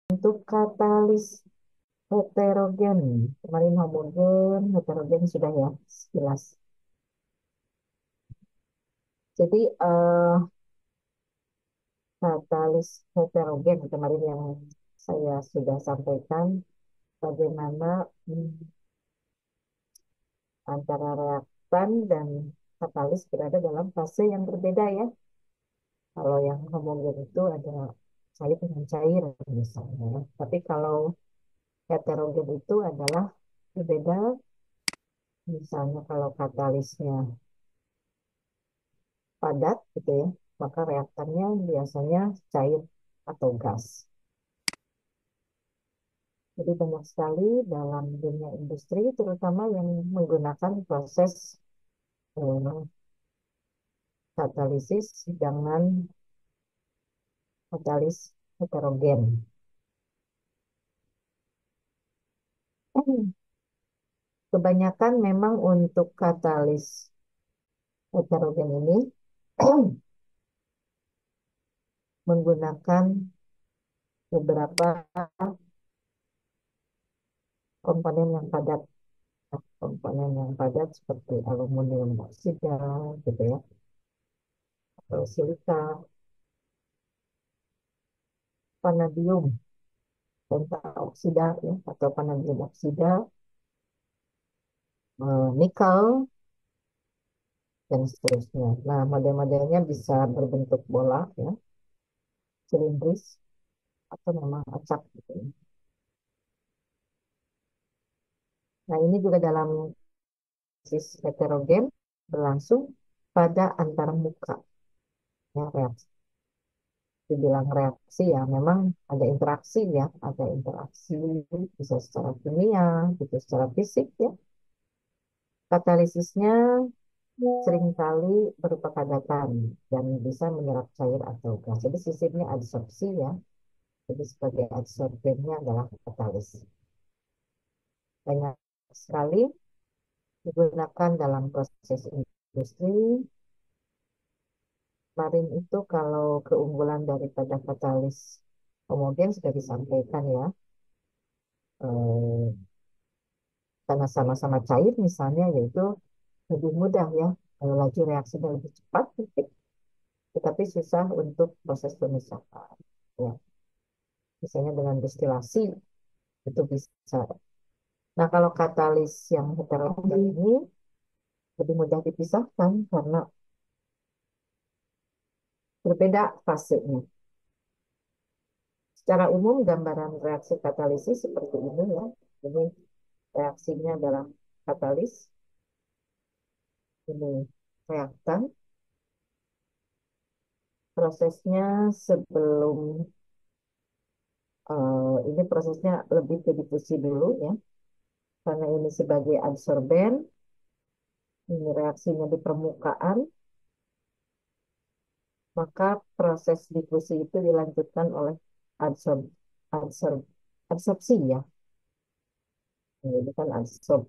Untuk katalis heterogen, kemarin homogen, heterogen sudah ya, sekilas. Jadi katalis heterogen kemarin yang saya sudah sampaikan bagaimana antara reaktan dan katalis berada dalam fase yang berbeda ya. Kalau yang homogen itu ada cair dengan cair misalnya. Tapi kalau heterogen itu adalah berbeda. Misalnya kalau katalisnya padat gitu ya, maka reaktannya biasanya cair atau gas. Jadi banyak sekali dalam dunia industri, terutama yang menggunakan proses eh, katalisis dengan katalis heterogen. Kebanyakan memang untuk katalis heterogen ini menggunakan beberapa komponen yang padat. Komponen yang padat seperti aluminium oksida gitu ya, atau silika, vanadium pentaoksida ya, atau vanadium oksida, nikel dan seterusnya. Nah, model-modelnya bisa berbentuk bola ya, silindris atau memang acak gitu ya. Nah, ini juga dalam sis heterogen berlangsung pada antar muka ya, reaksi. Dibilang reaksi ya memang ada interaksi ya, ada interaksi bisa secara kimia, gitu secara fisik ya. Katalisisnya seringkali berupa padatan dan bisa menyerap cair atau gas. Jadi sistemnya adsorpsi ya. Jadi sebagai adsorbennya adalah katalis. Banyak sekali digunakan dalam proses industri. Kemarin itu kalau keunggulan daripada katalis homogen sudah disampaikan ya. Eh, karena sama-sama cair misalnya yaitu lebih mudah ya. Laju reaksinya lebih cepat, tetapi susah untuk proses pemisahan. Ya, misalnya dengan destilasi itu bisa. Nah, kalau katalis yang heterogen ini lebih mudah dipisahkan karena berbeda fasenya. Secara umum gambaran reaksi katalisis seperti ini ya. Ini reaksinya adalah katalis, ini reaktan. Prosesnya sebelum ini prosesnya lebih ke difusi dulu ya. Karena ini sebagai adsorben, ini reaksinya di permukaan, maka proses difusi itu dilanjutkan oleh adsorb, adsorb, adsorpsi ya. Ini kan adsorb.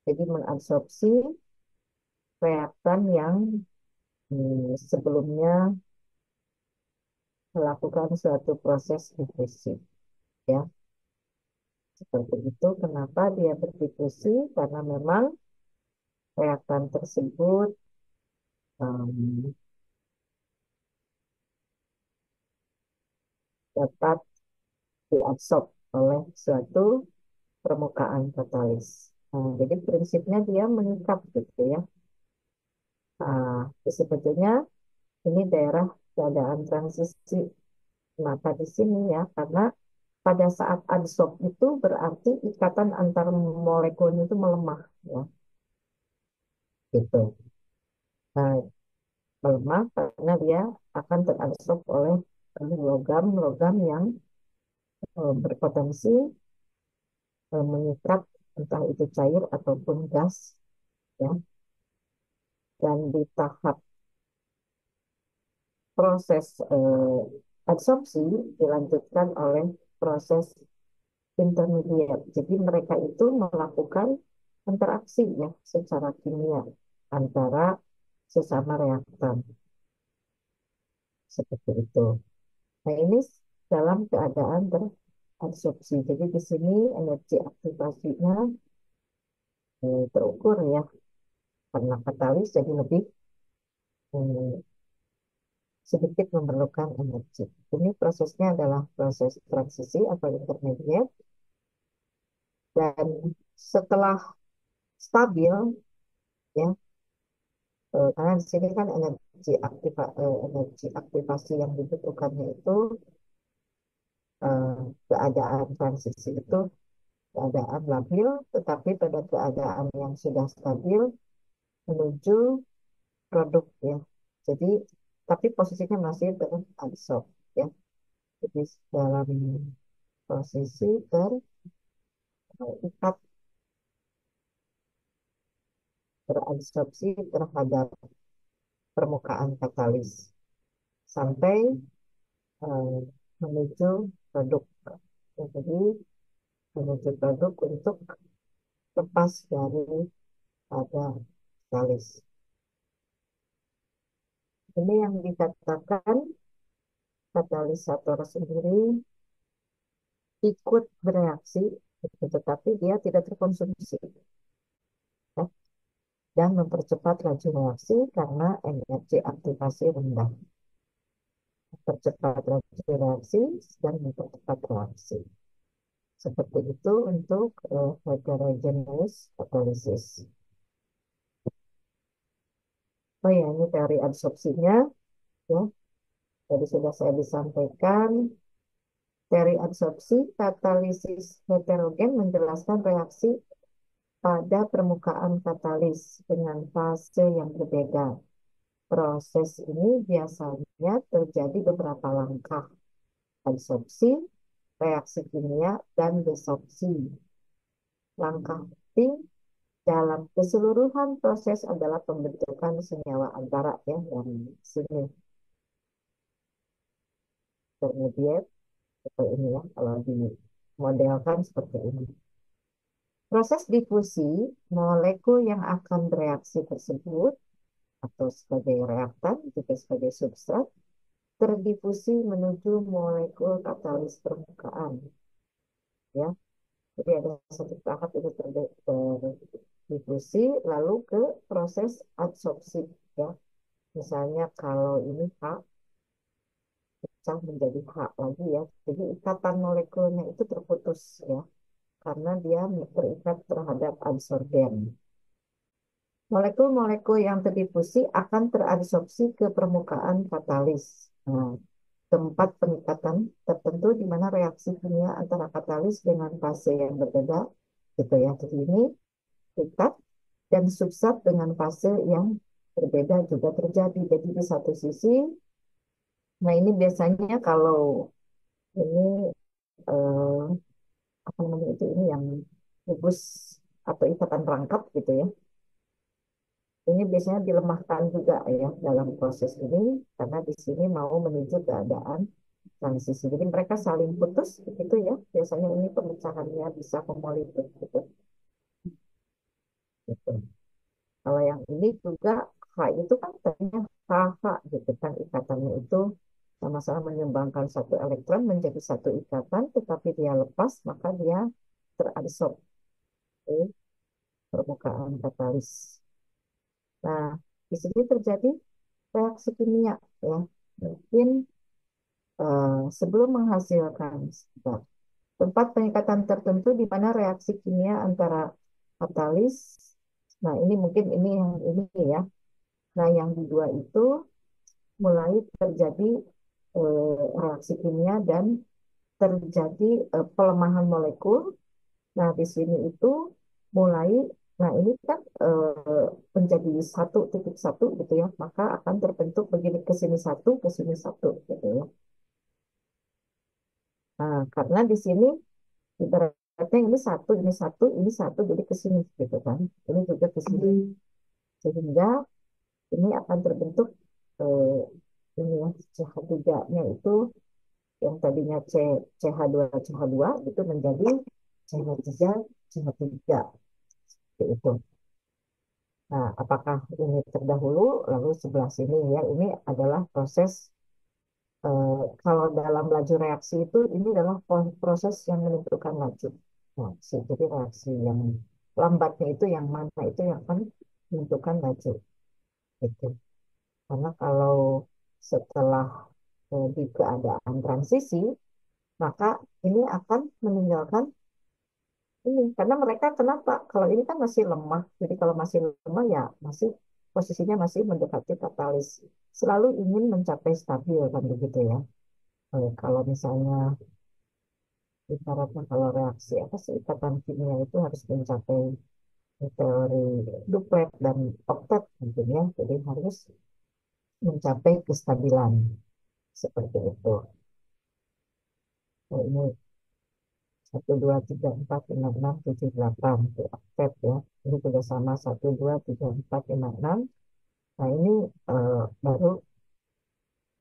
Jadi mengadsorpsi reaktan yang sebelumnya melakukan suatu proses difusi. Ya, seperti itu. Kenapa dia berdifusi? Karena memang reaktan tersebut em, dapat diabsorb oleh suatu permukaan katalis. Nah, jadi prinsipnya dia mengikat gitu ya. Nah, sebetulnya ini daerah keadaan transisi. Maka di sini ya, karena pada saat adsorb itu berarti ikatan antar molekulnya itu melemah ya, gitu. Nah, melemah karena dia akan teradsorb oleh logam-logam yang berpotensi mengikat entah itu cair ataupun gas ya. Dan di tahap proses adsorpsi dilanjutkan oleh proses intermediate. Jadi mereka itu melakukan interaksi ya secara kimia antara sesama reaktan seperti itu. Nah ini dalam keadaan teradsorpsi. Jadi di sini energi aktivasinya terukur ya, karena katalis jadi lebih eh, sedikit memerlukan energi. Ini prosesnya adalah proses transisi atau intermediate, dan setelah stabil ya, karena di sini kan energi aktivasi yang dibutuhkannya itu eh, keadaan transisi itu keadaan labil, tetapi pada keadaan yang sudah stabil menuju produk ya. Jadi tapi posisinya masih teradsorb ya. Jadi dalam posisi terikat, teradsorpsi terhadap permukaan katalis sampai eh, menuju produk. Jadi menuju produk untuk lepas dari pada katalis. Ini yang dikatakan katalisator sendiri ikut bereaksi, tetapi dia tidak terkonsumsi ya, dan mempercepat laju reaksi karena energi aktivasi rendah. Mempercepat laju reaksi dan mempercepat reaksi. Seperti itu untuk heterogeneous katalysis. Oh ya, ini teori absorpsinya ya. Jadi sudah saya disampaikan. Teori absorpsi katalisis heterogen menjelaskan reaksi pada permukaan katalis dengan fase yang berbeda. Proses ini biasanya terjadi beberapa langkah: absorpsi, reaksi kimia, dan desorpsi. Langkah penting dalam keseluruhan proses adalah pembentukan senyawa antara ya, yang sini intermediate seperti ini ya, kalau dimodelkan seperti ini. Proses difusi, molekul yang akan bereaksi tersebut atau sebagai reaktan juga sebagai substrat terdifusi menuju molekul katalis permukaan ya. Jadi ada satu tahap itu terdifusi lalu ke proses adsorpsi ya. Misalnya kalau ini H pecah menjadi H lagi ya. Jadi ikatan molekulnya itu terputus ya, karena dia terikat terhadap adsorben. Molekul-molekul yang terdifusi akan teradsorpsi ke permukaan katalis. Nah, tempat pengikatan tertentu di mana reaksi kimia antara katalis dengan fase yang berbeda, gitu ya. Jadi ini ikat dan substrat dengan fase yang berbeda juga terjadi. Jadi di satu sisi, nah ini biasanya kalau ini eh, apa namanya itu ini yang gugus atau ikatan rangkap gitu ya. Ini biasanya dilemahkan juga ya dalam proses ini karena di sini mau menuju keadaan transisi. Jadi mereka saling putus gitu ya. Biasanya ini pemecahannya bisa homolitik gitu. Gitu. Kalau yang ini juga H itu kan tadinya HH gitu kan, ikatannya itu sama-sama menyumbangkan satu elektron menjadi satu ikatan, tetapi dia lepas maka dia teradsorb ke permukaan katalis. Nah, di sini terjadi reaksi kimia ya. Mungkin sebelum menghasilkan zat. Tempat pengikatan tertentu di mana reaksi kimia antara katalis. Nah, ini mungkin ini yang ini ya. Nah, yang di dua itu mulai terjadi reaksi kimia dan terjadi pelemahan molekul. Nah, di sini itu mulai, nah ini kan menjadi satu titik satu gitu ya, maka akan terbentuk begini ke sini satu gitu ya. Nah, karena di sini ibaratnya ini satu, ini satu, jadi ke sini gitu kan. Ini juga ke sini. Sehingga ini akan terbentuk eh, ini ya, CH3-nya itu yang tadinya CH2 CH2 itu menjadi CH3 CH3 itu. Nah, apakah ini terdahulu lalu sebelah sini ya, ini adalah proses Kalau dalam laju reaksi itu ini adalah proses yang menentukan laju reaksi. Jadi reaksi yang lambatnya itu yang mana itu yang akan menentukan laju itu. Karena kalau setelah di keadaan transisi, maka ini akan meninggalkan ini. Karena mereka kenapa? Kalau ini kan masih lemah. Jadi kalau masih lemah ya masih posisinya masih mendekati katalis. Selalu ingin mencapai stabil kan begitu ya. Kalau misalnya ibaratnya kalau reaksi apa sih ikatan kimia itu harus mencapai teori duplet dan oktet mungkin ya. Jadi harus mencapai kestabilan seperti itu. Oh, ini 1, 2, 3, 4, 5, 6, 7, 8 itu oktet ya. Ini juga sama 1, 2, 3, 4, 5, 6. Nah ini baru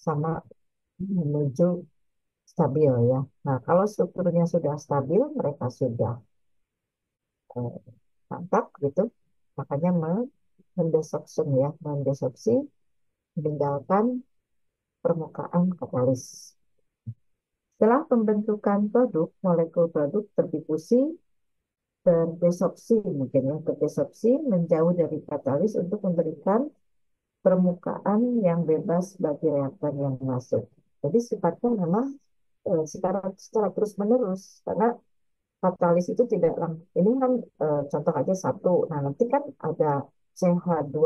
sama menuju stabil ya. Nah kalau strukturnya sudah stabil, mereka sudah eh, mantap gitu. Makanya mendesorpsi ya, mendesorpsi meninggalkan permukaan katalis. Setelah pembentukan produk, molekul produk terdifusi, terdesorpsi mungkin ya, terdesorpsi menjauh dari katalis untuk memberikan permukaan yang bebas bagi reaktan yang masuk. Jadi sifatnya memang secara terus-menerus karena katalis itu tidak ini kan contoh aja satu. Nah, nanti kan ada CH2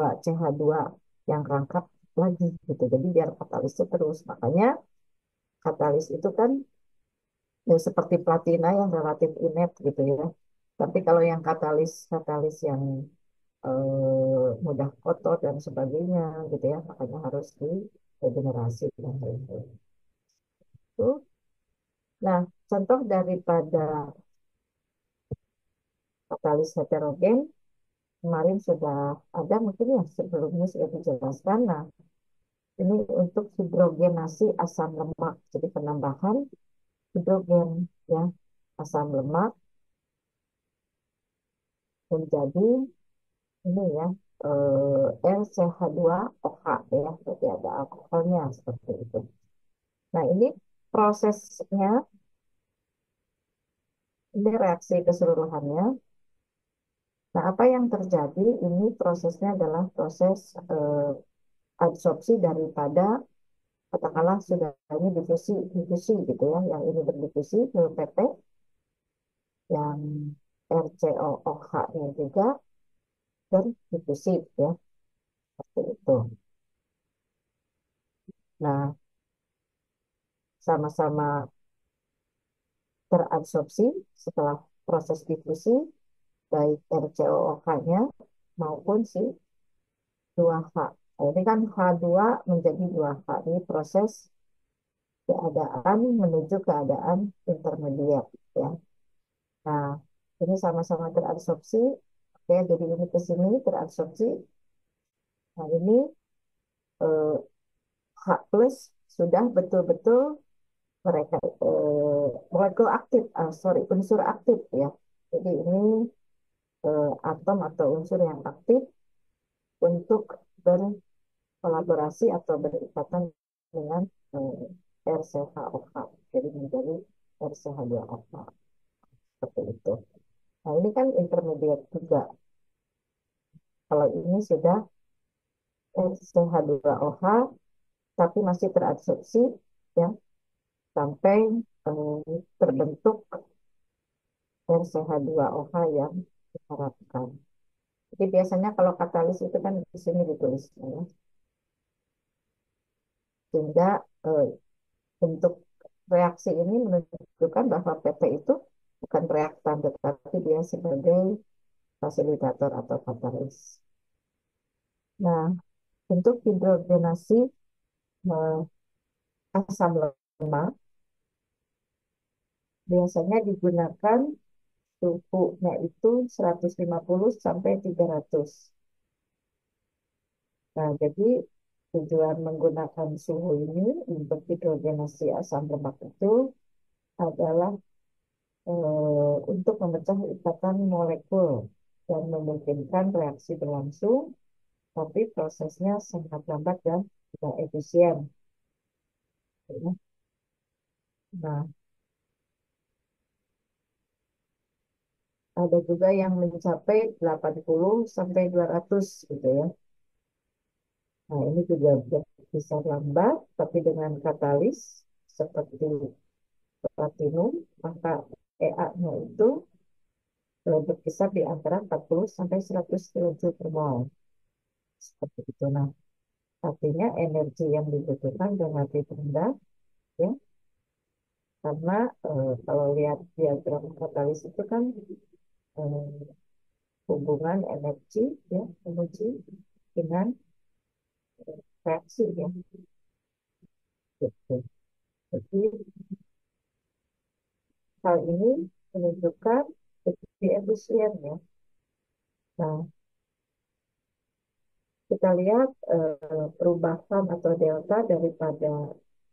yang rangkap lagi gitu. Jadi biar katalis itu terus. Makanya katalis itu kan ya, seperti platina yang relatif inet gitu ya. Tapi kalau yang katalis katalis yang mudah kotor dan sebagainya gitu ya, makanya harus di regenerasi dan lain-lain. Itu. Nah, contoh daripada katalis heterogen kemarin sudah ada mungkin ya sebelumnya sudah dijelaskan. Nah, ini untuk hidrogenasi asam lemak. Jadi penambahan hidrogen ya asam lemak menjadi ini ya LCH2OH ya. Jadi ada alkoholnya seperti itu. Nah, ini prosesnya, ini reaksi keseluruhannya. Nah, apa yang terjadi ini prosesnya adalah proses absorpsi daripada katakanlah sudah ini difusi gitu ya, yang ini berdifusi ke PP, yang RCOOH-nya juga berdifusi ya, seperti itu. Nah, sama-sama terabsorpsi setelah proses difusi, baik RCOOH-nya maupun si 2H. Nah, ini kan H2 menjadi 2H. Ini proses keadaan menuju keadaan intermediat ya. Nah, ini sama-sama terabsorpsi. Oke, jadi ini ke sini terabsorpsi. Nah, ini H plus sudah betul-betul mereka molekul aktif, sorry, unsur aktif ya. Jadi ini atom atau unsur yang aktif untuk berkolaborasi atau berikatan dengan RCHOH. Jadi menjadi RCH2OH seperti itu. Nah, ini kan intermediate juga. Kalau ini sudah CH2OH tapi masih terabsorpsi ya sampai terbentuk RCH2OH yang diharapkan. Jadi biasanya kalau katalis itu kan di sini ditulisnya ya. Sehingga eh, bentuk reaksi ini menunjukkan bahwa PP itu bukan reaktan tetapi dia sebagai fasilitator atau katalis. Nah, untuk hidrogenasi eh, asam lemak biasanya digunakan suhunya itu 150 sampai 300. Nah, jadi tujuan menggunakan suhu ini untuk hidrogenasi asam lemak itu adalah untuk memecah ikatan molekul dan memungkinkan reaksi berlangsung, tapi prosesnya sangat lambat dan tidak efisien. Ya. Nah, ada juga yang mencapai 80 sampai 200 gitu ya. Nah, ini juga bisa lambat, tapi dengan katalis seperti platinum, maka EA-nya itu berkisar di antara 40 sampai 100 kilojoule per mol. Seperti itu. Nah, artinya energi yang dibutuhkan relatif rendah, ya, karena kalau lihat diagram katalis itu kan eh, hubungan energi, ya, energi dengan reaksi, ya, gitu. Jadi hal ini menunjukkan efisiensi efisien, ya. Nah, kita lihat perubahan atau delta daripada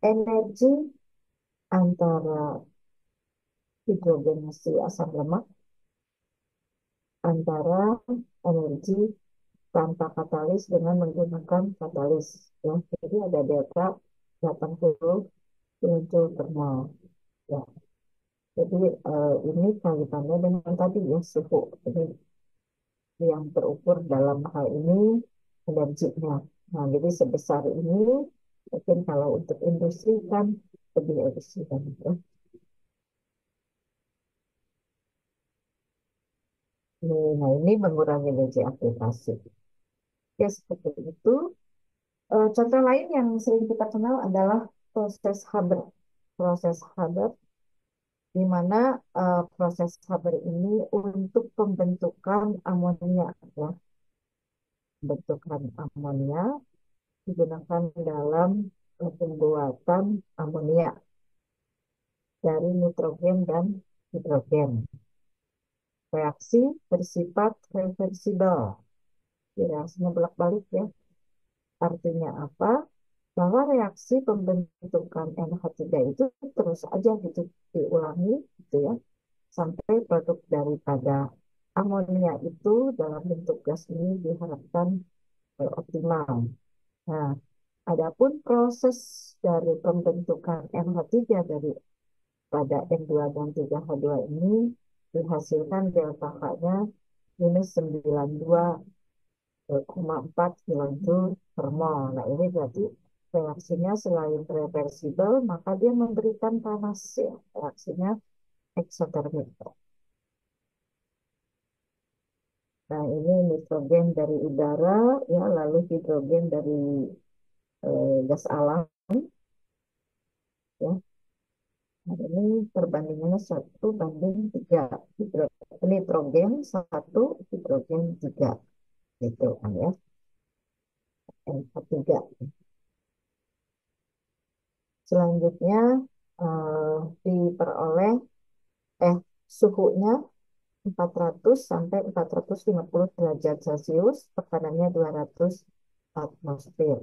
energi antara hidrogenasi asam lemak antara energi tanpa katalis dengan menggunakan katalis, ya. Jadi ada delta 80 kilojoule per mol, ya. Jadi ini kaitannya dengan tadi, ya, suhu. Jadi yang terukur dalam hal ini energinya. Nah, jadi sebesar ini mungkin kalau untuk industri kan lebih efisien, ya. Nah, ini mengurangi energi aplikasi. Ya, seperti itu. Contoh lain yang sering kita kenal adalah proses Haber. Proses Haber, di mana proses Haber ini untuk pembentukan amonia, ya. Pembentukan amonia digunakan dalam pembuatan amonia dari nitrogen dan hidrogen. Reaksi bersifat reversibel. Reaksinya bolak-balik, ya. Artinya apa? Bahwa reaksi pembentukan NH3 itu terus aja gitu diulangi gitu ya sampai produk daripada amonia itu dalam bentuk gas ini diharapkan optimal. Nah, adapun proses dari pembentukan NH3 dari pada N2 dan 3H2 ini dihasilkan delta H-nya minus 92,4 kilojoule per mol. Nah, ini berarti reaksinya selain reversibel, maka dia memberikan panas, ya. Reaksinya eksotermik. Nah, ini nitrogen dari udara, ya, lalu hidrogen dari gas alam, ya. Nah, ini perbandingannya 1:3. Nitrogen 1, hidrogen 3. Gitu kan, ya. NH3. Selanjutnya eh, diperoleh suhunya 400 sampai 450 derajat Celcius, tekanannya 200 atmosfer.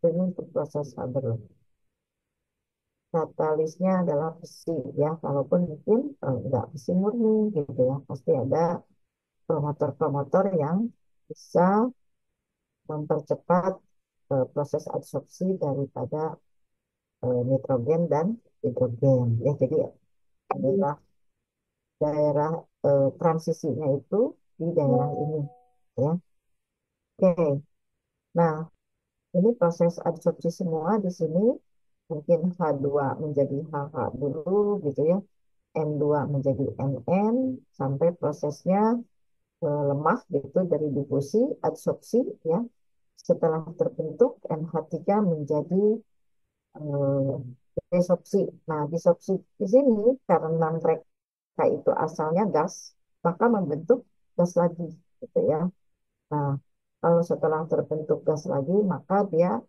Ini untuk proses Haber. Katalisnya adalah besi, ya, walaupun mungkin nggak besi murni gitu, ya, pasti ada promotor-promotor yang bisa mempercepat proses adsorpsi daripada nitrogen dan hidrogen, ya. Jadi adalah daerah transisinya itu di daerah ini, ya. Oke, nah, ini proses adsorpsi semua di sini. Mungkin H2 menjadi HH dulu gitu, ya. N2 menjadi NN sampai prosesnya lemah gitu dari difusi, adsorpsi, ya. Setelah terbentuk NH3 menjadi eh, disopsi. Nah, disopsi di sini karena mereka itu asalnya gas, maka membentuk gas lagi gitu, ya. Nah, kalau setelah terbentuk gas lagi, maka dia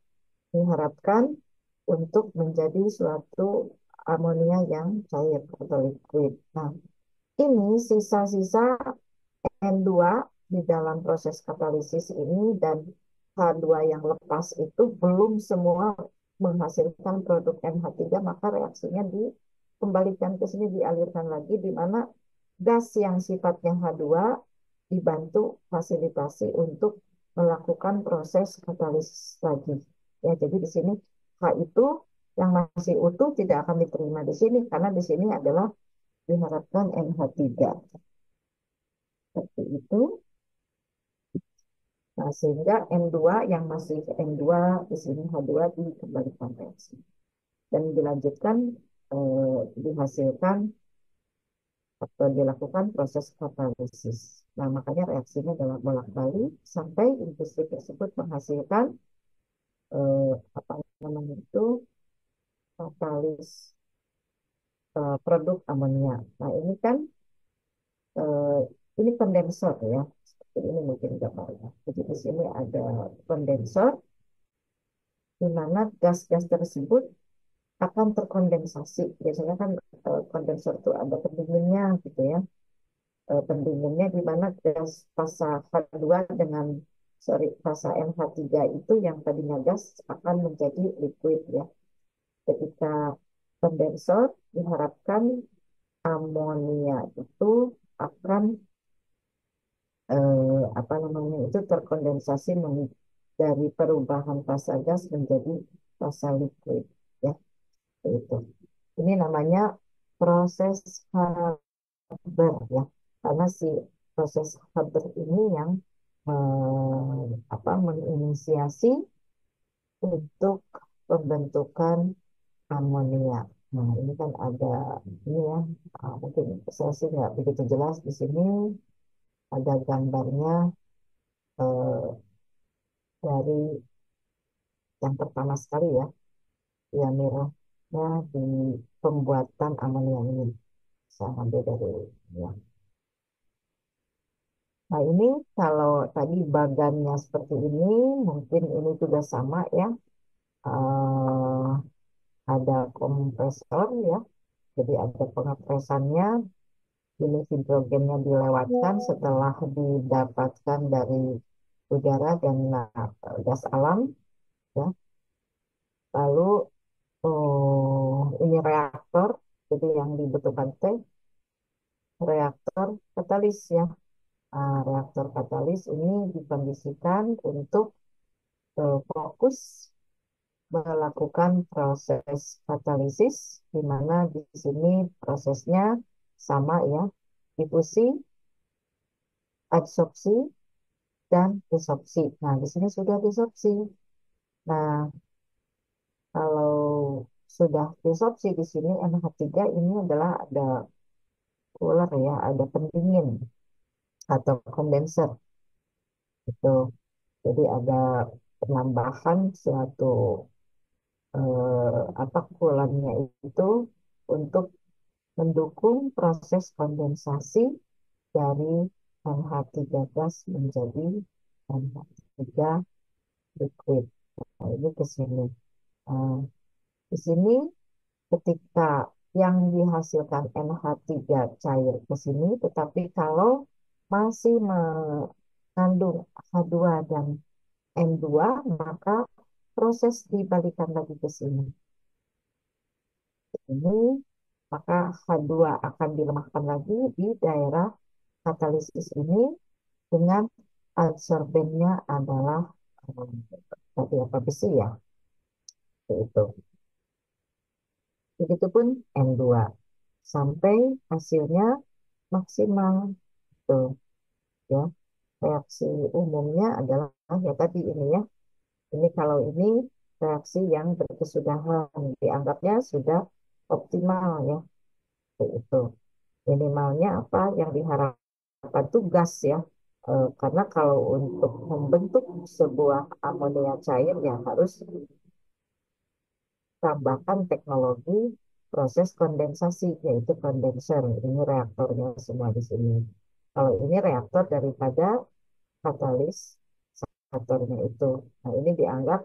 diharapkan untuk menjadi suatu amonia yang cair atau liquid. Nah, ini sisa-sisa N2 di dalam proses katalisis ini dan H2 yang lepas itu belum semua menghasilkan produk NH3, maka reaksinya dikembalikan ke sini, dialirkan lagi, di mana gas yang sifatnya H2 dibantu fasilitasi untuk melakukan proses katalisis lagi. Ya, jadi di sini H itu Yang masih utuh tidak akan diterima di sini karena di sini adalah diharapkan NH3. Seperti itu. Nah, sehingga N2 yang masih N2 di sini H2 dikembalikan reaksi. Dan dilanjutkan dihasilkan atau dilakukan proses katalisis. Nah, makanya reaksinya adalah bolak-balik sampai industri tersebut menghasilkan apa namanya itu katalis produk amonia. Nah, ini kan eh, ini kondensor ya. Seperti ini mungkin gambarnya. Jadi di sini ada kondensor di mana gas-gas tersebut akan terkondensasi. Biasanya kan kondensor itu ada pendinginnya gitu ya. Pendinginnya di mana gas fasa H2 dengan sorry fasa NH3 itu yang tadinya gas akan menjadi liquid ya. Ketika kondensor diharapkan amonia itu akan apa namanya itu terkondensasi dari perubahan fasa gas menjadi fasa liquid ya itu. Ini namanya proses Haber ya, karena si proses Haber ini yang menginisiasi untuk pembentukan amonia. Nah, ini kan ada ini ya, mungkin saya sih nggak begitu jelas di sini ada gambarnya dari yang pertama sekali ya, pionirannya di pembuatan amonia ini. Saya ambil dari ya. Nah, ini kalau tadi bagannya seperti ini, mungkin ini juga sama ya. Eh, ada kompresor ya, jadi ada pengepresannya. Ini hidrogennya dilewatkan setelah didapatkan dari udara dan gas alam ya. Lalu ini reaktor, jadi yang dibutuhkan teh reaktor katalis ya. Reaktor katalis ini dikondisikan untuk fokus melakukan proses katalisis, di mana di sini prosesnya sama ya, difusi, adsorpsi, dan desorpsi. Nah, di sini sudah desorpsi. Nah, kalau sudah desorpsi di sini NH3 ini adalah ada cooler ya, ada pendingin atau kondenser itu. Jadi ada penambahan suatu coolernya itu untuk mendukung proses kondensasi dari NH3 gas menjadi NH3 liquid. Nah, ini ke sini. Nah, di sini ketika yang dihasilkan NH3 cair ke sini, tetapi kalau masih mengandung H2 dan N2, maka proses dibalikan lagi ke sini. Ini, maka H2 akan dilemahkan lagi di daerah katalisis ini dengan adsorbennya adalah tadi apa besi ya, itu. Begitupun N2 sampai hasilnya maksimal tuh ya. Reaksi umumnya adalah ya tadi ini ya. Ini kalau ini reaksi yang berkesudahan dianggapnya sudah optimal ya. Itu minimalnya apa yang diharapkan tuh gas ya. Karena kalau untuk membentuk sebuah amonia cair ya harus tambahkan teknologi proses kondensasi yaitu kondenser. Ini reaktornya semua di sini. Kalau ini reaktor daripada katalisatornya itu. Nah, ini dianggap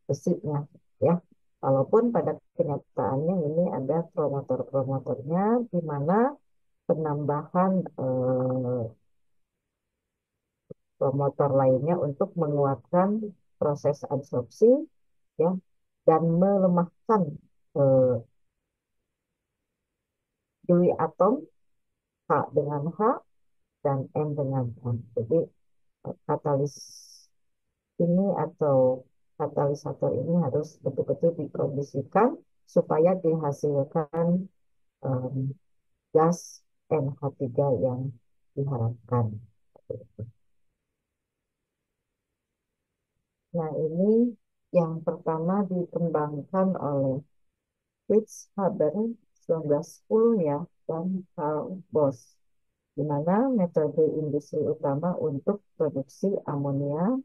besinya ya. Walaupun pada kenyataannya ini ada promotor-promotornya di mana penambahan promotor lainnya untuk menguatkan proses absorpsi ya dan melemahkan eh, dui atom H dengan H dan M dengan M. Jadi katalis ini atau katalisator ini harus betul-betul dikondisikan supaya dihasilkan em, gas NH3 yang diharapkan. Nah, ini yang pertama dikembangkan oleh Fritz Haber 1910 ya, dan Karl Bosch, di mana metode industri utama untuk produksi amonia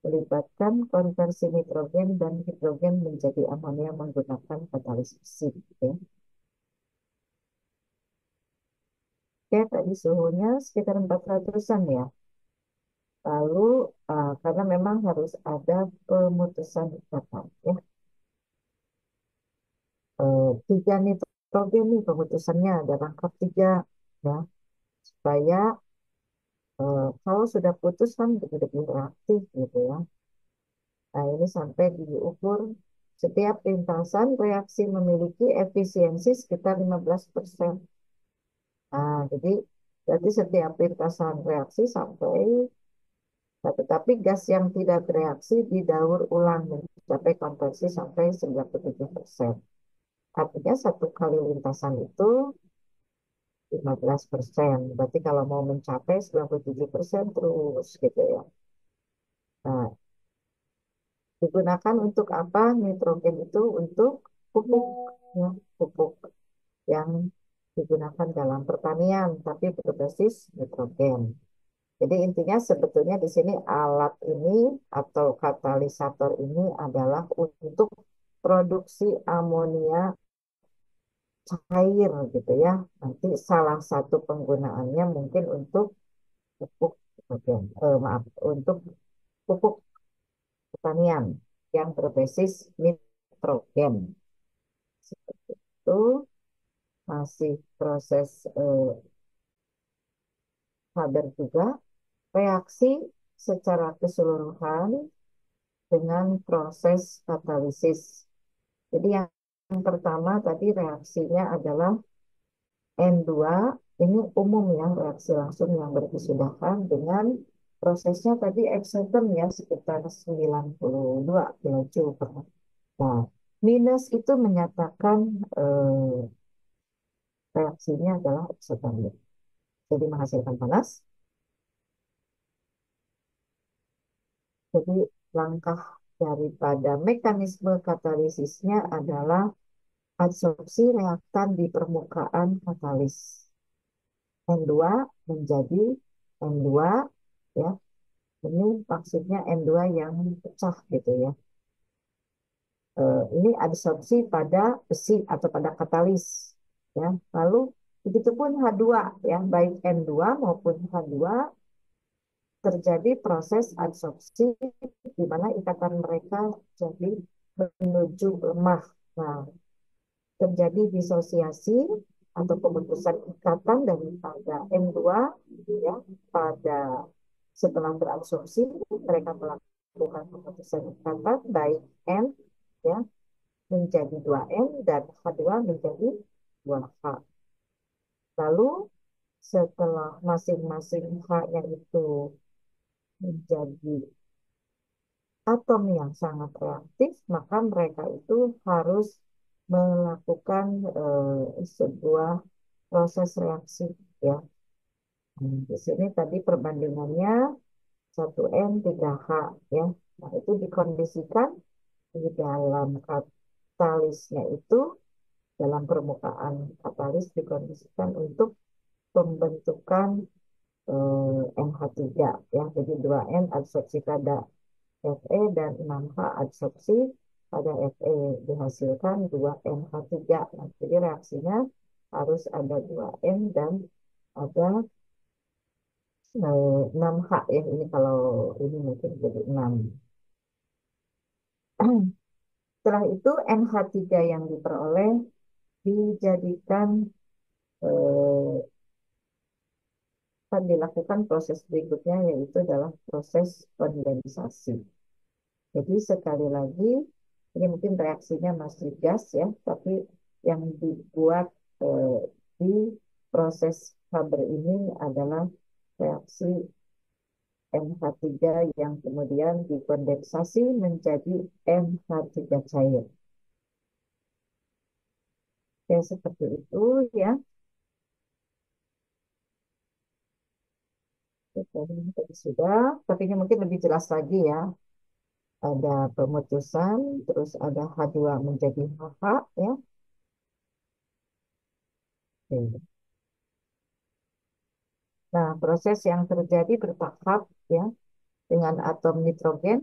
melibatkan konversi nitrogen dan hidrogen menjadi amonia menggunakan katalis besi. Ya. Oke, tadi suhunya sekitar 400-an ya. Lalu karena memang harus ada pemutusan ikatan ya. Tiga nitrogen nih pemutusannya ada rangkap tiga ya, supaya kalau sudah putus kan betul-betul reaktif gitu ya. Nah, ini sampai diukur setiap lintasan reaksi memiliki efisiensi sekitar 15%. Nah, jadi berarti setiap lintasan reaksi sampai, nah, tetapi gas yang tidak bereaksi didaur ulang mencapai konversi sampai 97%. Artinya satu kali lintasan itu 15%. Berarti kalau mau mencapai 97% terus gitu ya. Nah, digunakan untuk apa? Nitrogen itu untuk pupuk, ya, pupuk yang digunakan dalam pertanian, tapi berbasis nitrogen. Jadi intinya sebetulnya di sini alat ini atau katalisator ini adalah untuk produksi amonia cair gitu ya. Nanti salah satu penggunaannya mungkin untuk pupuk, maaf, untuk pupuk pertanian yang berbasis nitrogen. Itu masih proses Haber juga reaksi secara keseluruhan dengan proses katalisis. Jadi yang pertama tadi reaksinya adalah N2, ini umum ya, reaksi langsung yang berkesudahan dengan prosesnya tadi exciton ya, sekitar 92 kilojoule per. Nah, minus itu menyatakan eh, reaksinya adalah eksotermik. Jadi menghasilkan panas. Jadi langkah daripada mekanisme katalisisnya adalah adsorpsi reaktan di permukaan katalis. N2 menjadi N2 ya. Ini maksudnya N2 yang pecah gitu ya. Ini adsorpsi pada besi atau pada katalis ya. Lalu begitupun H2 ya, baik N2 maupun H2 terjadi proses adsorpsi di mana ikatan mereka jadi menuju lemah. Nah, terjadi disosiasi atau pemutusan ikatan daripada N2 ya pada setelah berabsorpsi mereka melakukan pemutusan ikatan baik N ya menjadi 2N dan H2 menjadi 2H. Lalu setelah masing-masing H-nya itu menjadi atom yang sangat reaktif, maka mereka itu harus melakukan sebuah proses reaksi ya. Di sini tadi perbandingannya 1N 3H ya. Nah, itu dikondisikan di dalam katalisnya itu, dalam permukaan katalis dikondisikan untuk pembentukan NH3 ya. Jadi 2N adsorpsi pada Fe dan 6H adsorpsi pada Fe dihasilkan 2NH3. Nah, jadi reaksinya harus ada 2N dan ada 6H ya. Ini kalau ini mungkin jadi 6. Setelah itu NH3 yang diperoleh dijadikan eh, akan dilakukan proses berikutnya yaitu adalah proses kondensasi. Jadi sekali lagi, ini mungkin reaksinya masih gas ya, tapi yang dibuat eh, di proses Haber ini adalah reaksi NH3 yang kemudian dikondensasi menjadi NH3 cair. Ya, seperti itu ya. Tadi sudah, tapi ini mungkin lebih jelas lagi ya. Ada pemutusan, terus ada H2 menjadi HH ya. Oke. Nah, proses yang terjadi bertahap ya, dengan atom nitrogen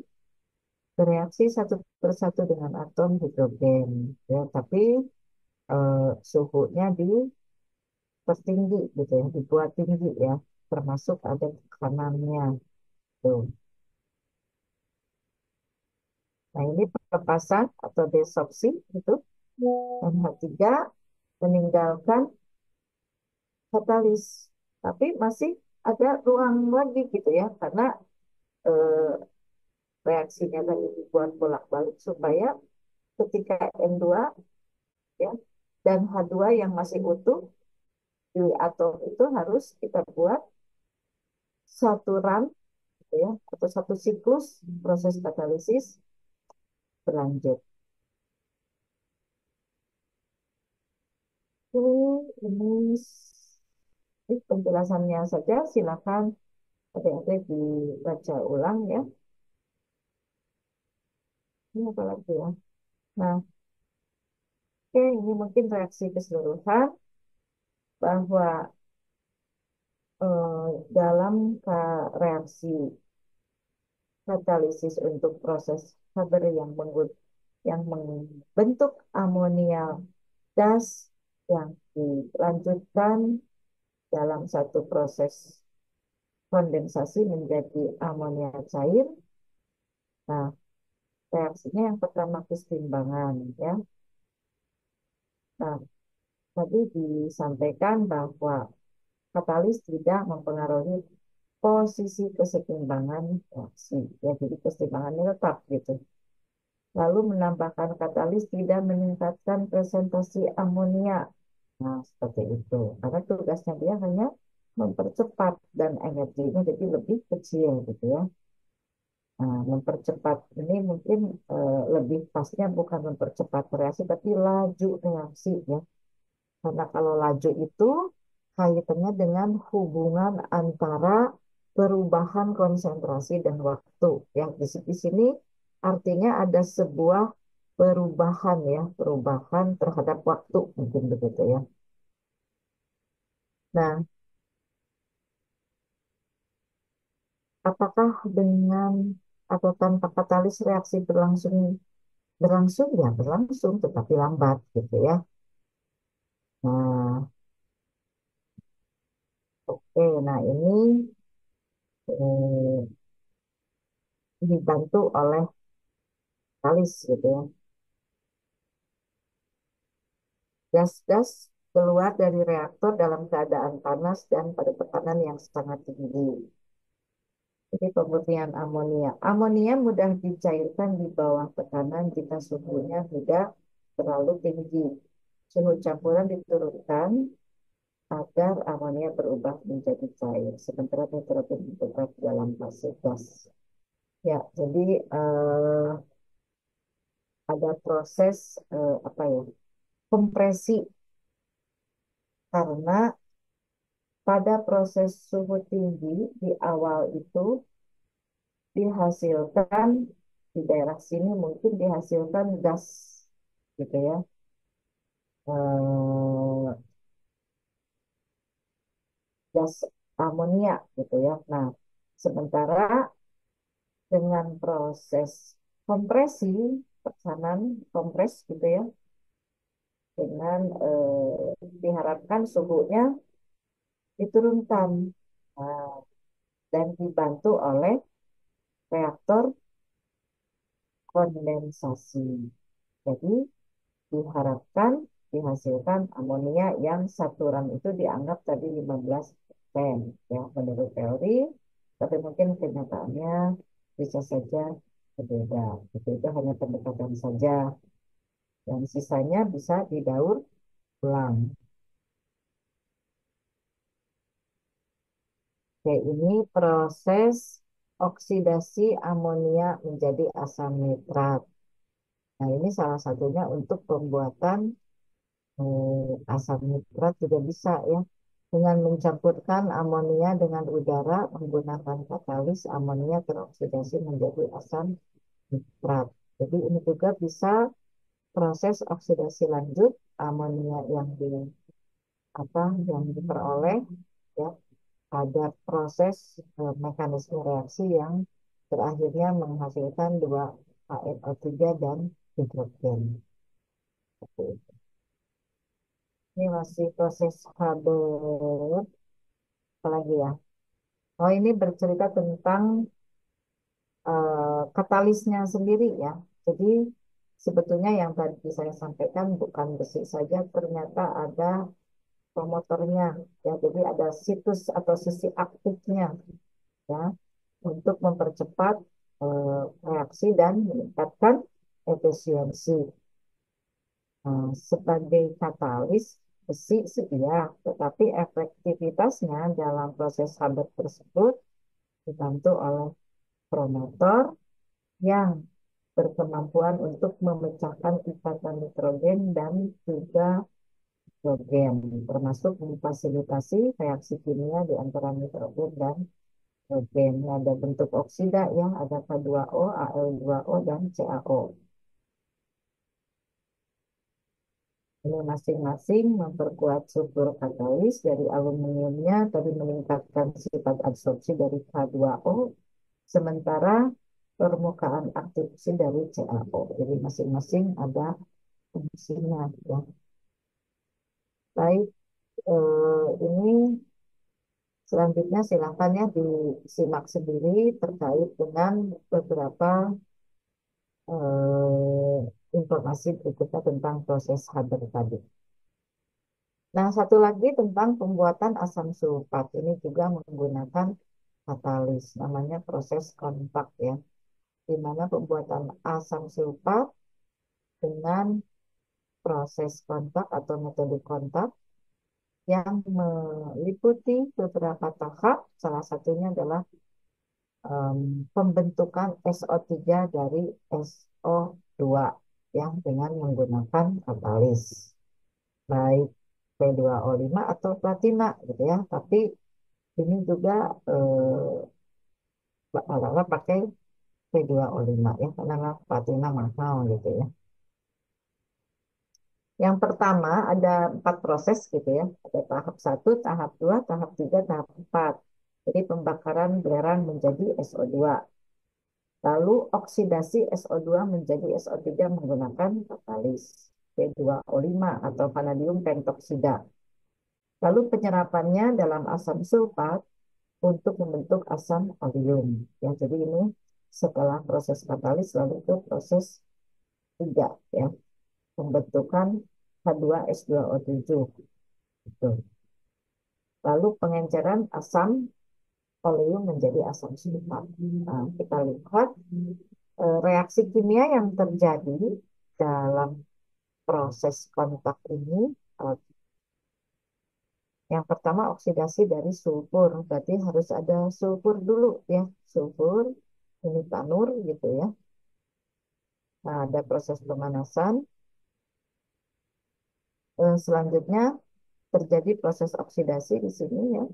bereaksi satu persatu dengan atom hidrogen ya, tapi suhunya dipertinggi gitu ya, dibuat tinggi ya, termasuk ada tekanannya tuh. Nah, ini pelepasan atau desorpsi itu NH3 meninggalkan katalis, tapi masih ada ruang lagi gitu ya, karena eh, reaksinya tadi dibuat bolak-balik supaya ketika N2 ya dan H2 yang masih utuh di atom itu harus kita buat satu run gitu ya, atau satu siklus proses katalisis berlanjut. Ini penjelasannya saja, silakan adik-adik dibaca ulang ya. Ini apa lagi ya? Nah, oke, ini mungkin reaksi keseluruhan bahwa dalam reaksi katalisis untuk proses Haber yang membentuk amonial gas yang dilanjutkan dalam satu proses kondensasi menjadi amonia cair. Nah, reaksinya yang pertama kesetimbangan ya. Nah, tadi disampaikan bahwa katalis tidak mempengaruhi posisi kesetimbangan reaksi ya, jadi kesetimbangannya tetap gitu. Lalu menambahkan katalis tidak meningkatkan presentasi amonia. Nah, seperti itu. Karena tugasnya dia hanya mempercepat dan energinya jadi lebih kecil gitu ya. Nah, mempercepat ini mungkin lebih pasnya bukan mempercepat reaksi, tapi laju reaksi ya. Karena kalau laju itu kaitannya dengan hubungan antara perubahan konsentrasi dan waktu. Ya, di sini artinya ada sebuah perubahan ya, perubahan terhadap waktu mungkin begitu ya. Nah, apakah dengan atau tanpa katalis reaksi berlangsung berlangsung ya berlangsung tetapi lambat gitu ya. Nah, oke, nah ini eh, dibantu oleh katalis gitu ya. Gas-gas keluar dari reaktor dalam keadaan panas dan pada tekanan yang sangat tinggi. Jadi pemurnian amonia. Amonia mudah dicairkan di bawah tekanan jika suhunya tidak terlalu tinggi. Suhu campuran diturunkan agar amonia berubah menjadi cair. Sementara nitrogen tetap dalam fase gas. Ya, jadi ada proses apa ya, kompresi karena pada proses suhu tinggi di awal itu dihasilkan di daerah sini mungkin dihasilkan gas gitu ya, eh, gas amonia gitu ya. Nah, sementara dengan proses kompresi tekanan kompres gitu ya, dengan diharapkan suhunya diturunkan. Nah, dan dibantu oleh reaktor kondensasi. Jadi diharapkan dihasilkan amonia yang saturan itu dianggap tadi 15% ya menurut teori, tapi mungkin kenyataannya bisa saja berbeda. Itu hanya pendekatan saja dan sisanya bisa didaur ulang. Oke, ini proses oksidasi amonia menjadi asam nitrat. Nah, ini salah satunya untuk pembuatan Asam nitrat juga bisa ya. Dengan mencampurkan amonia dengan udara menggunakan katalis, amonia teroksidasi menjadi asam nitrat. Jadi ini juga bisa proses oksidasi lanjut amonia yang diperoleh ya, ada proses mekanisme reaksi yang terakhirnya menghasilkan dua HNO3 dan hidrogen. Ini masih proses Haber, apalagi ya. Oh, ini bercerita tentang katalisnya sendiri ya. Jadi sebetulnya yang tadi saya sampaikan bukan besi saja, ternyata ada promotornya ya. Jadi ada situs atau sisi aktifnya ya untuk mempercepat reaksi dan meningkatkan efisiensi. Sebagai katalis besi sih iya, tetapi efektivitasnya dalam proses Haber tersebut dibantu oleh promotor yang berkemampuan untuk memecahkan ikatan nitrogen dan juga hidrogen, termasuk memfasilitasi reaksi kimia di antara nitrogen dan hidrogen. Ada bentuk oksida yang ada K2O, Al2O, dan CaO. Ini masing-masing memperkuat struktur katalis dari aluminiumnya tadi meningkatkan sifat absorpsi dari K2O, sementara permukaan aktif dari CaO. Jadi masing-masing ada fungsinya ya. Baik, ini selanjutnya silakan ya disimak sendiri terkait dengan beberapa informasi berikutnya tentang proses Haber tadi. Nah, satu lagi tentang pembuatan asam sulfat. Ini juga menggunakan katalis, namanya proses kontak ya, di mana pembuatan asam sulfat dengan proses kontak atau metode kontak yang meliputi beberapa tahap. Salah satunya adalah pembentukan SO3 dari SO2 yang dengan menggunakan katalis, baik P2O5 atau platina gitu ya. Tapi ini juga rata-rata pakai P2O5 ya karena platina mahal gitu ya. Yang pertama ada 4 proses gitu ya. Ada tahap 1, tahap 2, tahap 3, tahap 4. Jadi pembakaran belerang menjadi SO2. Lalu oksidasi SO2 menjadi SO3 menggunakan katalis P2O5 atau vanadium pentoksida. Lalu penyerapannya dalam asam sulfat untuk membentuk asam oleum. Ya, jadi ini setelah proses katalis lalu itu proses 3 ya, pembentukan H2S2O7. Gitu. Lalu pengenceran asam oleum menjadi asam sulfat. Nah, kita lihat reaksi kimia yang terjadi dalam proses kontak ini. eh, yang pertama oksidasi dari sulfur, berarti harus ada sulfur dulu ya, sulfur ini tanur gitu ya. Nah, ada proses pemanasan. Selanjutnya terjadi proses oksidasi di sini ya.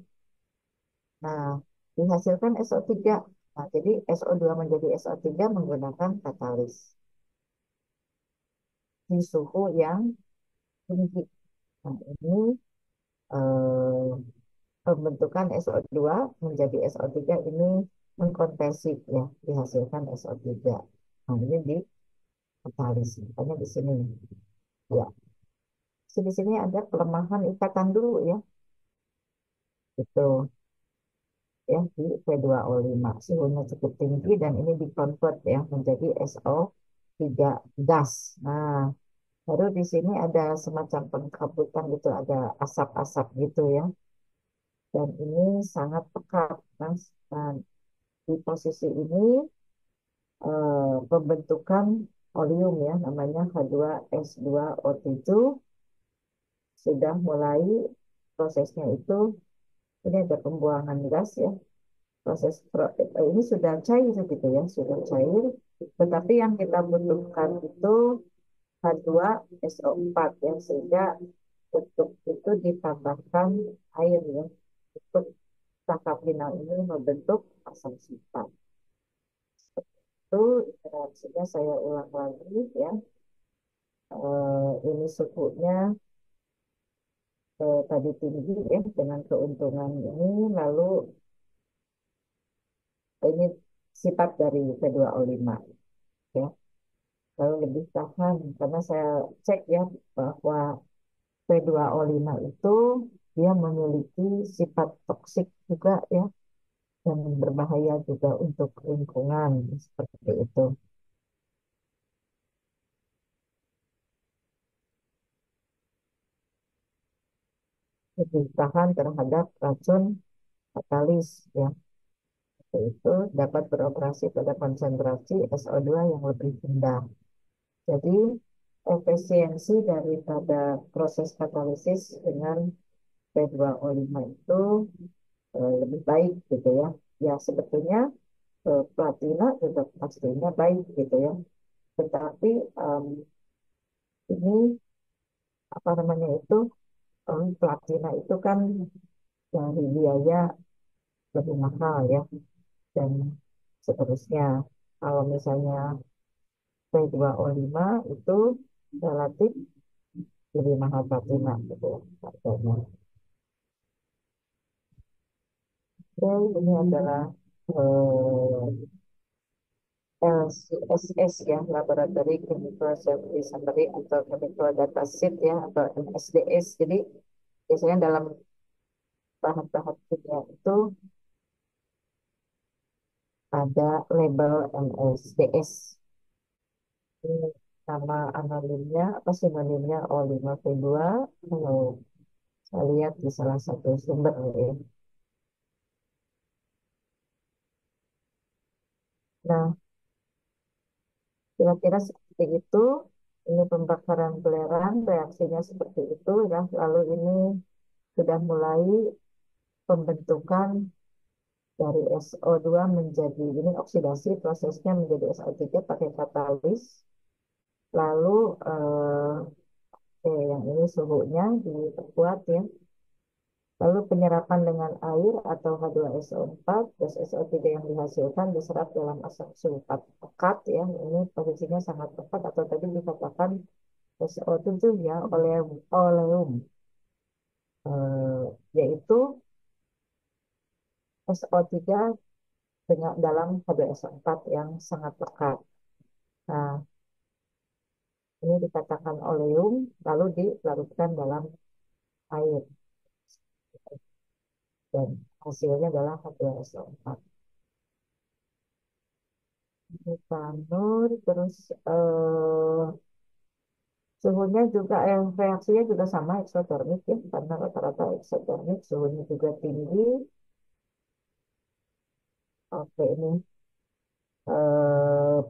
Nah, dihasilkan SO3. Nah, jadi SO2 menjadi SO3 menggunakan katalis di suhu yang tinggi. Nah, ini eh, pembentukan SO2 menjadi SO3 ini mengkonversi ya, dihasilkan SO3. Nah, ini di katalis, makanya di sini ya. Di sini ada pelemahan ikatan dulu ya. Itu ya di P2O5 suhunya cukup tinggi dan ini dikonvert ya menjadi SO3 gas. Nah, baru di sini ada semacam pengkabutan gitu, ada asap-asap gitu ya. Dan ini sangat pekat, Mas. Dan di posisi ini pembentukan oleum ya, namanya H2S2O7 sudah mulai prosesnya itu. Ini ada pembuangan gas ya. Ini sudah cair gitu ya, sudah cair. Tetapi yang kita butuhkan itu H2SO4 ya, sehingga untuk itu ditambahkan air ya, untuk tangkap final ini membentuk asam sulfat. Itu reaksinya saya ulang lagi ya. Ini suhunya tadi tinggi ya dengan keuntungan ini, lalu ini sifat dari P2O5 ya, lalu lebih tahan karena saya cek ya bahwa P2O5 itu dia memiliki sifat toksik juga ya, dan berbahaya juga untuk lingkungan seperti itu. Lebih tahan terhadap racun fatalis ya, yaitu dapat beroperasi pada konsentrasi SO2 yang lebih rendah. Jadi efisiensi daripada proses katalisis dengan P2O5 itu lebih baik gitu ya. Ya sebetulnya platina juga pastinya baik gitu ya. Tetapi ini apa namanya itu, platina itu kan dari biaya lebih mahal ya, dan seterusnya. Kalau misalnya P2O5 itu relatif lebih mahal platina gitu ya harganya. Oke, ini adalah eh, LCSS ya, Laboratory Chemical Service Summary atau Chemical Data Sheet ya, atau MSDS. Jadi biasanya dalam tahap-tahap kimia itu ada label MSDS. Ini nama analinnya apa sinonimnya O5P2. Kalau saya lihat di salah satu sumber ya. Nah, kira-kira seperti itu. Ini pembakaran belerang, reaksinya seperti itu ya. Lalu ini sudah mulai pembentukan dari SO2 menjadi, ini oksidasi prosesnya menjadi SO3 pakai katalis. Lalu yang ini suhunya diperkuat ya. Lalu penyerapan dengan air atau H2SO4, gas SO3 yang dihasilkan diserap dalam asam sulfat pekat ya. Ini posisinya sangat pekat atau tadi dikatakan SO7 ya, oleum, yaitu SO3 dengan dalam H2SO4 yang sangat pekat. Nah, ini dikatakan oleum, lalu dilarutkan dalam air dan hasilnya adalah H2SO4. Butanur, terus suhunya juga, reaksinya juga sama eksotermik ya, karena rata-rata eksotermik suhunya juga tinggi. Oke, ini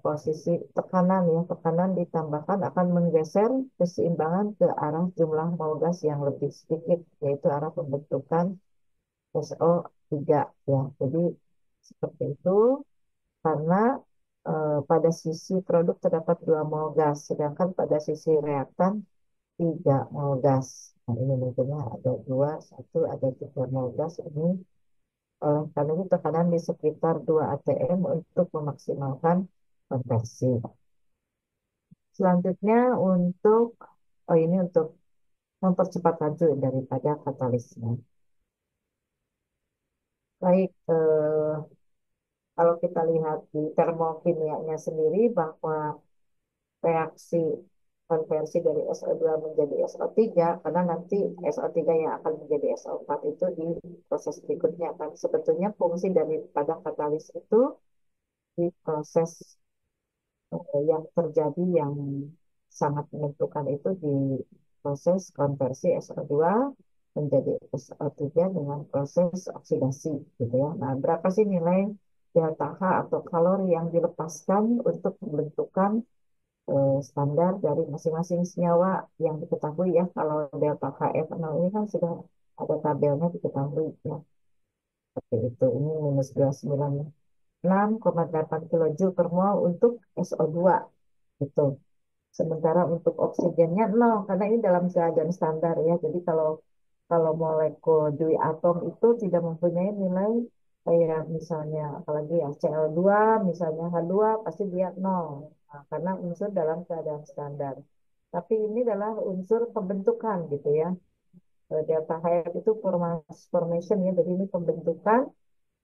posisi tekanan ya, tekanan ditambahkan akan menggeser keseimbangan ke arah jumlah mol gas yang lebih sedikit, yaitu arah pembentukan SO3 ya. Jadi seperti itu karena pada sisi produk terdapat 2 mol gas, sedangkan pada sisi reaktan 3 mol gas. Nah, ini mungkinnya ada 2, 1, ada 3 mol gas ini. Karena itu tekanan di sekitar 2 atm untuk memaksimalkan konversi. Selanjutnya untuk, oh ini untuk mempercepat laju daripada katalisnya. Baik, kalau kita lihat di termokimianya sendiri bahwa reaksi konversi dari SO2 menjadi SO3, karena nanti SO3 yang akan menjadi SO4 itu di proses berikutnya kan. Sebetulnya fungsi daripada katalis itu di proses yang terjadi yang sangat menentukan itu di proses konversi SO2 menjadi SO3 dengan proses oksidasi gitu ya. Nah, berapa sih nilai delta H atau kalori yang dilepaskan untuk pembentukan standar dari masing-masing senyawa yang diketahui ya. Kalau delta HF0 ini kan sudah ada tabelnya diketahui ya. Seperti itu. Ini minus 296,8 kilojoule per mol untuk SO2 gitu. Sementara untuk oksigennya nol, karena ini dalam keadaan standar ya. Jadi kalau kalau molekul di atom itu tidak mempunyai nilai kayak misalnya apalagi ya Cl2, misalnya H2 pasti dia nol. Nah, karena unsur dalam keadaan standar. Tapi ini adalah unsur pembentukan gitu ya. Delta H itu formation ya, jadi ini pembentukan,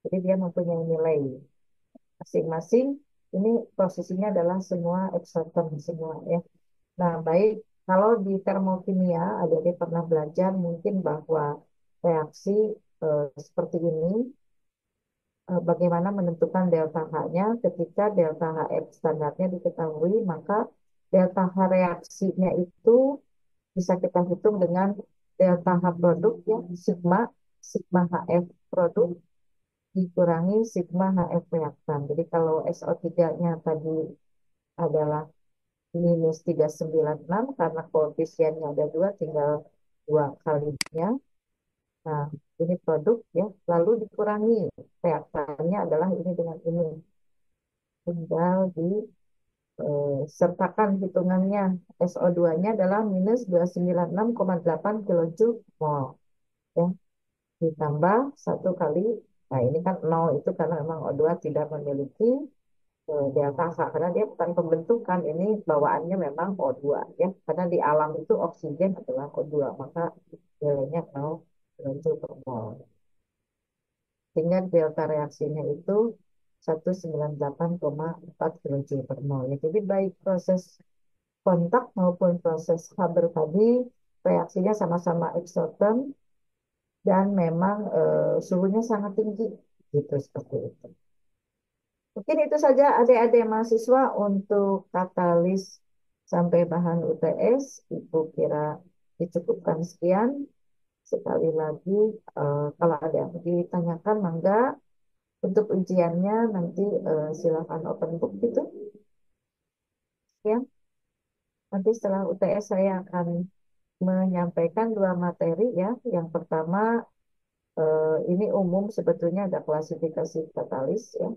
jadi dia mempunyai nilai masing-masing. Ini posisinya adalah semua eksoton semua ya. Nah, baik, kalau di termokimia, adik-adik pernah belajar mungkin bahwa reaksi seperti ini, bagaimana menentukan delta H-nya ketika delta HF standarnya diketahui, maka delta H reaksinya itu bisa kita hitung dengan delta H produk ya, sigma, sigma HF produk dikurangi sigma HF reaktan. Jadi kalau SO3-nya tadi adalah -396 karena koefisiennya ada dua, tinggal dua kalinya. Nah, ini produk ya, lalu dikurangi reaktannya adalah ini dengan ini. Tinggal sertakan hitungannya. SO2-nya adalah -296,8 kilojoule mol. Ya, ditambah satu kali, nah ini kan nol itu karena memang O2 tidak memiliki delta H karena dia bukan pembentukan, ini bawaannya memang O2 ya, karena di alam itu oksigen adalah O2 maka nilainya 0 kilojoule per mol, sehingga delta reaksinya itu 198,4 kilojoule per mol ya. Jadi baik proses kontak maupun proses Haber tadi reaksinya sama-sama eksoterm dan memang suhunya sangat tinggi gitu seperti itu. Mungkin itu saja adik-adik mahasiswa untuk katalis sampai bahan UTS. Ibu kira dicukupkan sekian. Sekali lagi, kalau ada yang ditanyakan, mangga. Untuk ujiannya nanti silakan open book gitu. Ya, nanti setelah UTS saya akan menyampaikan dua materi ya. Yang pertama, ini umum sebetulnya ada klasifikasi katalis ya.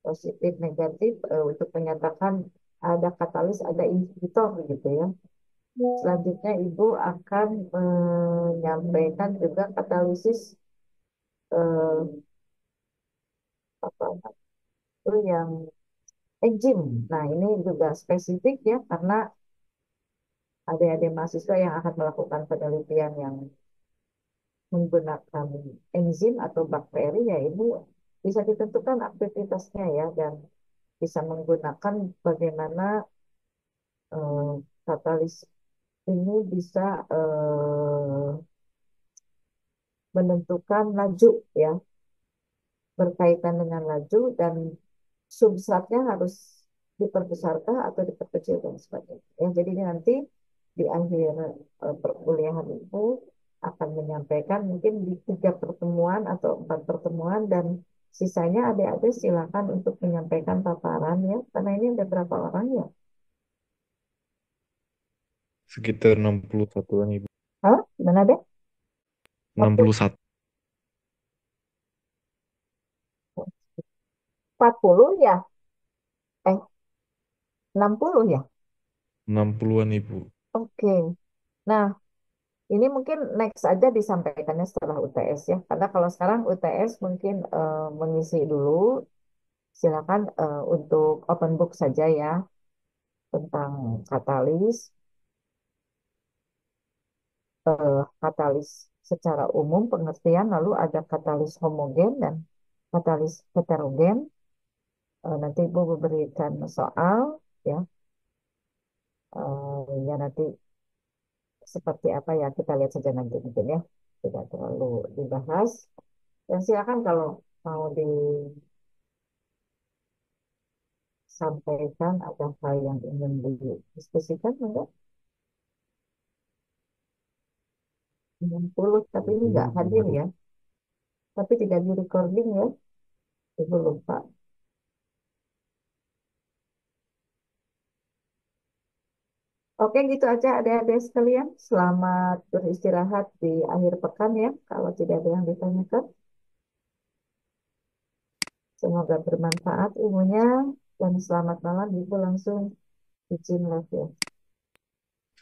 Positif negatif untuk menyatakan ada katalis, ada inhibitor gitu ya. Selanjutnya Ibu akan menyampaikan juga katalisis eh, apa itu yang enzim. Nah, ini juga spesifik ya karena ada mahasiswa yang akan melakukan penelitian yang menggunakan enzim atau bakteri ya ini bisa ditentukan aktivitasnya ya dan bisa menggunakan bagaimana eh, katalis ini bisa menentukan laju ya, berkaitan dengan laju dan substratnya harus diperbesarkah atau diperkecil dan sebagainya. Ya, jadi ini nanti di akhir perkuliahan itu akan menyampaikan mungkin di 3 pertemuan atau 4 pertemuan dan sisanya adik-adik silakan untuk menyampaikan paparan ya, karena ini ada berapa orang ya? Sekitar 61-an Ibu. Hah? Gimana deh? Oke, 61, 40 ya? Eh, 60 ya? 60-an Ibu. Oke. Nah, ini mungkin next aja disampaikannya setelah UTS ya. Karena kalau sekarang UTS mungkin mengisi dulu. Silakan untuk open book saja ya tentang katalis, katalis secara umum pengertian, lalu ada katalis homogen dan katalis heterogen. Nanti Ibu berikan soal ya, ya nanti seperti apa ya kita lihat saja nanti mungkin ya, tidak terlalu dibahas. Dan silakan kalau mau disampaikan ada hal yang ingin didiskusikan enggak? 60 tapi ini nggak hadir ya, tapi tidak di recording ya, Ibu lupa. Oke, gitu aja adik-adik sekalian. Selamat beristirahat di akhir pekan ya. Kalau tidak ada yang ditanyakan, semoga bermanfaat ilmunya dan selamat malam. Ibu langsung izin lah ya.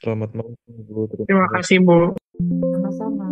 Selamat malam, Bu. Terima Terima kasih. kasih, Bu. Sama-sama.